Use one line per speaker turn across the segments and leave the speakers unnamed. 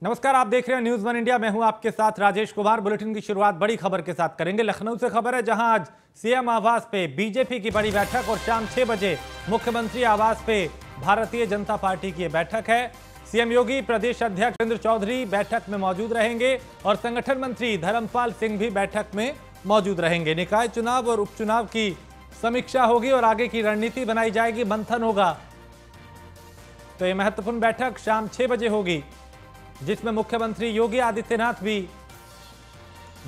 नमस्कार, आप देख रहे हैं न्यूज वन इंडिया। मैं हूं आपके साथ राजेश कुमार। बुलेटिन की शुरुआत बड़ी खबर के साथ करेंगे। लखनऊ से खबर है, जहां आज सीएम आवास पे बीजेपी की बड़ी बैठक और शाम 6 बजे मुख्यमंत्री आवास पे भारतीय जनता पार्टी की बैठक है। सीएम योगी, प्रदेश अध्यक्ष भूपेंद्र चौधरी बैठक में मौजूद रहेंगे और संगठन मंत्री धर्मपाल सिंह भी बैठक में मौजूद रहेंगे। निकाय चुनाव और उपचुनाव की समीक्षा होगी और आगे की रणनीति बनाई जाएगी, मंथन होगा। तो यह महत्वपूर्ण बैठक शाम 6 बजे होगी, जिसमें मुख्यमंत्री योगी आदित्यनाथ भी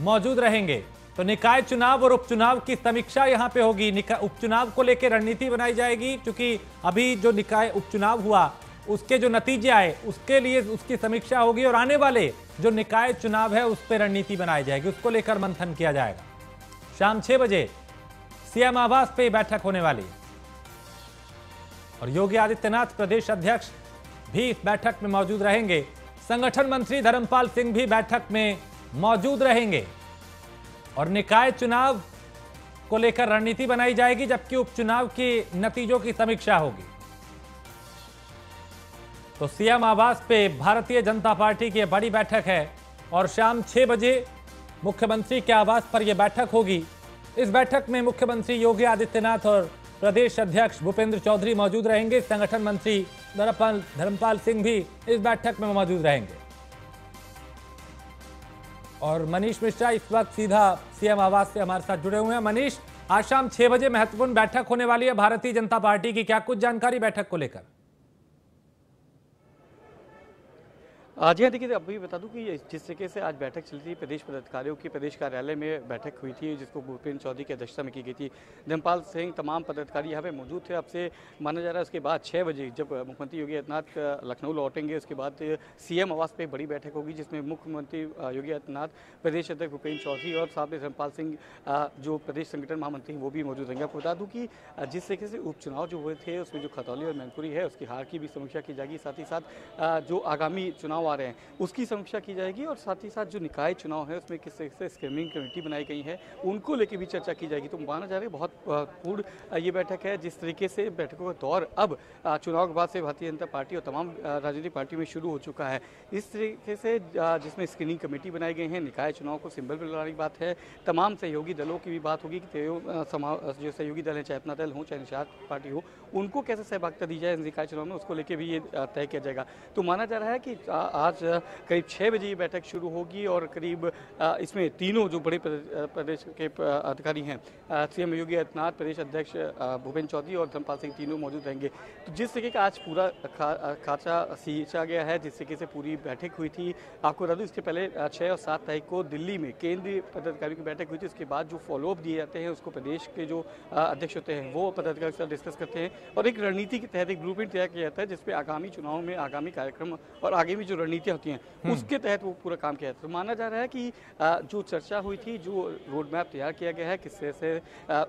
मौजूद रहेंगे। तो निकाय चुनाव और उपचुनाव की समीक्षा यहां पे होगी। उपचुनाव को लेकर रणनीति बनाई जाएगी, क्योंकि अभी जो निकाय उपचुनाव हुआ उसके जो नतीजे आए उसके लिए उसकी समीक्षा होगी और आने वाले जो निकाय चुनाव है उस पर रणनीति बनाई जाएगी, उसको लेकर मंथन किया जाएगा। शाम 6 बजे सीएम आवास पे बैठक होने वाली है और योगी आदित्यनाथ प्रदेश अध्यक्ष भी इस बैठक में मौजूद रहेंगे। संगठन मंत्री धर्मपाल सिंह भी बैठक में मौजूद रहेंगे और निकाय चुनाव को लेकर रणनीति बनाई जाएगी, जबकि उपचुनाव के नतीजों की समीक्षा होगी। तो सीएम आवास पे भारतीय जनता पार्टी की बड़ी बैठक है और शाम 6 बजे मुख्यमंत्री के आवास पर यह बैठक होगी। इस बैठक में मुख्यमंत्री योगी आदित्यनाथ और प्रदेश अध्यक्ष भूपेंद्र चौधरी मौजूद रहेंगे। संगठन मंत्री धर्मपाल सिंह भी इस बैठक में मौजूद रहेंगे और मनीष मिश्रा इस वक्त सीधा सीएम आवास से हमारे साथ जुड़े हुए हैं। मनीष, आज शाम 6 बजे महत्वपूर्ण बैठक होने वाली है भारतीय जनता पार्टी की, क्या कुछ जानकारी बैठक को लेकर?
जी हाँ, देखिए अभी बता दूं कि जिस तरीके से आज बैठक चली थी, प्रदेश पदाधिकारियों की प्रदेश कार्यालय में बैठक हुई थी, जिसको भूपेंद्र चौधरी की अध्यक्षता में की गई थी। धर्मपाल सिंह तमाम पदाधिकारी यहाँ पे मौजूद थे। अब से माना जा रहा है उसके बाद 6 बजे जब मुख्यमंत्री योगी आदित्यनाथ लखनऊ लौटेंगे, उसके बाद सीएम आवास पर बड़ी बैठक होगी, जिसमें मुख्यमंत्री योगी आदित्यनाथ, प्रदेश अध्यक्ष भूपेंद्र चौधरी और साथ में धर्मपाल सिंह जो प्रदेश संगठन महामंत्री वो भी मौजूद रहेंगे। आपको बता दूँ कि जिस तरीके से उपचुनाव जो हुए थे उसमें जो खतौली और मैनपुरी है उसकी हार की भी समीक्षा की जाएगी, साथ ही साथ जो आगामी चुनाव आ रहे हैं उसकी समीक्षा की जाएगी और साथ ही साथ जो निकाय चुनाव है उसमें किस तरह से स्क्रीनिंग कमेटी बनाई गई है उनको लेकर भी चर्चा की जाएगी। तो माना जा रहा है बहुत पूर्ण ये बैठक है। जिस तरीके से बैठकों का दौर अब चुनाव के बाद से भारतीय जनता पार्टी और तमाम राजनीतिक पार्टी में शुरू हो चुका है, इस तरीके से जिसमें स्क्रीनिंग कमेटी बनाई गई है, निकाय चुनाव को सिंबल पर लाने की बात है, तमाम सहयोगी दलों की भी बात होगी कि जो सहयोगी दल हैं, चाहे अपना दल हो चाहे निषाद पार्टी हो, उनको कैसे सहभागिता दी जाए निकाय चुनाव में, उसको लेकर भी ये तय किया जाएगा। तो माना जा रहा है कि आज करीब 6 बजे ये बैठक शुरू होगी और करीब इसमें तीनों जो बड़े प्रदेश के अधिकारी हैं, सीएम योगी आदित्यनाथ, प्रदेश अध्यक्ष भूपेंद्र चौधरी और धर्मपाल सिंह, तीनों मौजूद रहेंगे। तो जिस तरीके का आज पूरा खाचा सींचा गया है, जिस तरीके से पूरी बैठक हुई थी, आपको बता दूं इसके पहले 6 और 7 तारीख को दिल्ली में केंद्रीय पदाधिकारियों की बैठक हुई थी। उसके बाद जो फॉलोअप दिए जाते हैं उसको प्रदेश के जो अध्यक्ष होते हैं वो पदाधिकारियों के साथ डिस्कस करते हैं और एक रणनीति के तहत एक ब्लूप्रिंट तैयार किया जाता है, जिसपे आगामी चुनाव में आगामी कार्यक्रम और आगे भी जो रणनीतियाँ होती हैं उसके तहत वो पूरा काम किया है। तो माना जा रहा है कि जो चर्चा हुई थी, जो रोड मैप तैयार किया गया है, किस तरह से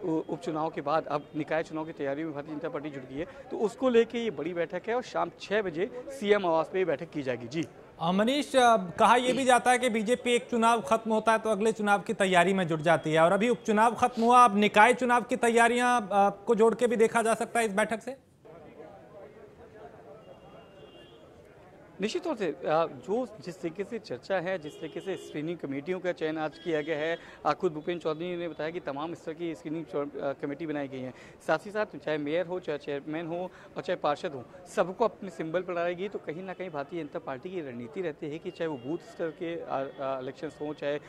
उपचुनाव के बाद अब निकाय चुनाव की तैयारी में भारतीय जनता पार्टी जुट गई है, तो उसको लेके ये बड़ी बैठक है और शाम 6 बजे सीएम आवास पे बैठक की जाएगी। जी
मनीष, कहा यह भी जाता है कि बीजेपी एक चुनाव खत्म होता है तो अगले चुनाव की तैयारी में जुट जाती है और अभी उपचुनाव खत्म हुआ, अब निकाय चुनाव की तैयारियां को जोड़ के भी देखा जा सकता है इस बैठक से।
निश्चित तौर से जो जिस तरीके से चर्चा है, जिस तरीके से स्क्रीनिंग कमेटियों का चयन आज किया गया है, खुद भूपेंद्र चौधरी ने बताया कि तमाम स्तर की स्क्रीनिंग कमेटी बनाई गई है। साथ ही साथ चाहे मेयर हो, चाहे चेयरमैन हो और चाहे पार्षद हो, सबको अपने सिंबल पर लाएगी। तो कहीं ना कहीं भारतीय जनता पार्टी की रणनीति रहती है कि चाहे वो बूथ स्तर के इलेक्शन हो, चाहे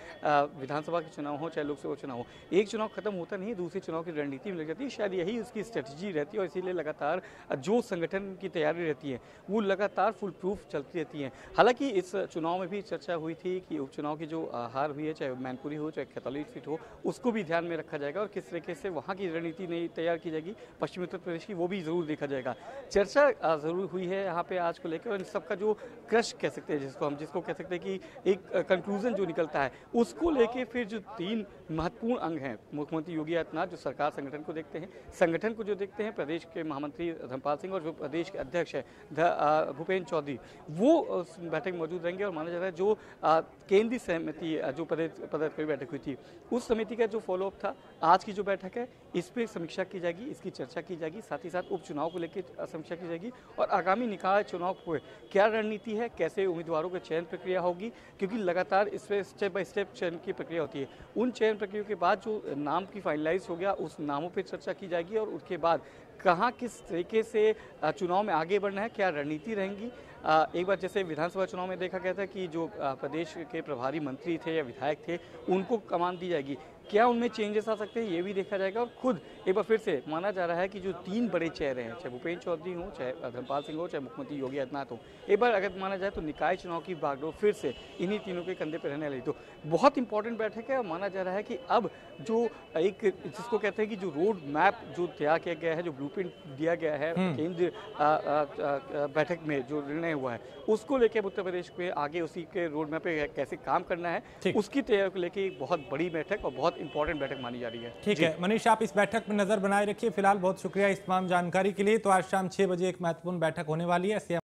विधानसभा के चुनाव हो, चाहे लोकसभा चुनाव हो, एक चुनाव खत्म होता नहीं, दूसरे चुनाव की रणनीति में लग जाती है। शायद यही उसकी स्ट्रेटजी रहती है और इसीलिए लगातार जो संगठन की तैयारी रहती है वो लगातार फुल प्रूफ चलती रहती है। हालांकि इस चुनाव में भी चर्चा हुई थी कि उपचुनाव की जो हार हुई है, चाहे मैनपुरी हो चाहे खतौली सीट हो, उसको भी ध्यान में रखा जाएगा और किस तरीके से वहाँ की रणनीति नई तैयार की जाएगी पश्चिमी उत्तर प्रदेश की, वो भी जरूर देखा जाएगा। चर्चा जरूर हुई है यहाँ पे आज को लेकर और इन सबका जो क्रश कह सकते हैं, जिसको कह सकते हैं कि एक कंक्लूजन जो निकलता है, उसको लेके फिर जो 3 महत्वपूर्ण अंग हैं, मुख्यमंत्री योगी आदित्यनाथ जो सरकार संगठन को देखते हैं, संगठन को जो देखते हैं प्रदेश के महामंत्री धर्मपाल सिंह और जो प्रदेश के अध्यक्ष है भूपेंद्र चौधरी, वो उस बैठक में मौजूद रहेंगे। और माना जा रहा है जो केंद्रीय समिति जो पदाधिकारी बैठक हुई थी, उस समिति का जो फॉलोअप था, आज की जो बैठक है इस पर समीक्षा की जाएगी, इसकी चर्चा की जाएगी, साथ ही साथ उपचुनाव को लेकर समीक्षा की जाएगी और आगामी निकाय चुनाव को क्या रणनीति है, कैसे उम्मीदवारों की चयन प्रक्रिया होगी, क्योंकि लगातार इस पर स्टेप बाय स्टेप चयन की प्रक्रिया होती है। उन चयन प्रक्रिया के बाद जो नाम की फाइनलाइज हो गया, उस नामों पर चर्चा की जाएगी और उसके बाद कहाँ किस तरीके से चुनाव में आगे बढ़ना है, क्या रणनीति रहेंगी। एक बार जैसे विधानसभा चुनाव में देखा गया था कि जो प्रदेश के प्रभारी मंत्री थे या विधायक थे, उनको कमान दी जाएगी, क्या उनमें चेंजेस आ सकते हैं ये भी देखा जाएगा। और खुद एक बार फिर से माना जा रहा है कि जो 3 बड़े चेहरे हैं, चाहे भूपेन्द्र चौधरी हो, चाहे धर्मपाल सिंह हो, चाहे मुख्यमंत्री योगी आदित्यनाथ हो, एक बार अगर माना जाए तो निकाय चुनाव की बागडोर फिर से इन्हीं तीनों के कंधे पर रहने वाली। तो बहुत इंपॉर्टेंट बैठक है और माना जा रहा है कि अब जो एक जिसको कहते हैं कि जो रोड मैप जो तैयार किया गया है, जो ब्लूप्रिंट दिया गया है केंद्र बैठक में जो निर्णय हुआ है, उसको लेकर उत्तर प्रदेश में आगे उसी के रोड मैप पे कैसे काम करना है, उसकी तैयारी को लेकर एक बहुत बड़ी बैठक और बहुत इंपॉर्टेंट बैठक मानी जा रही है।
ठीक है मनीष, आप इस बैठक में नजर बनाए रखिए। फिलहाल बहुत शुक्रिया इस तमाम जानकारी के लिए। तो आज शाम 6 बजे एक महत्वपूर्ण बैठक होने वाली है।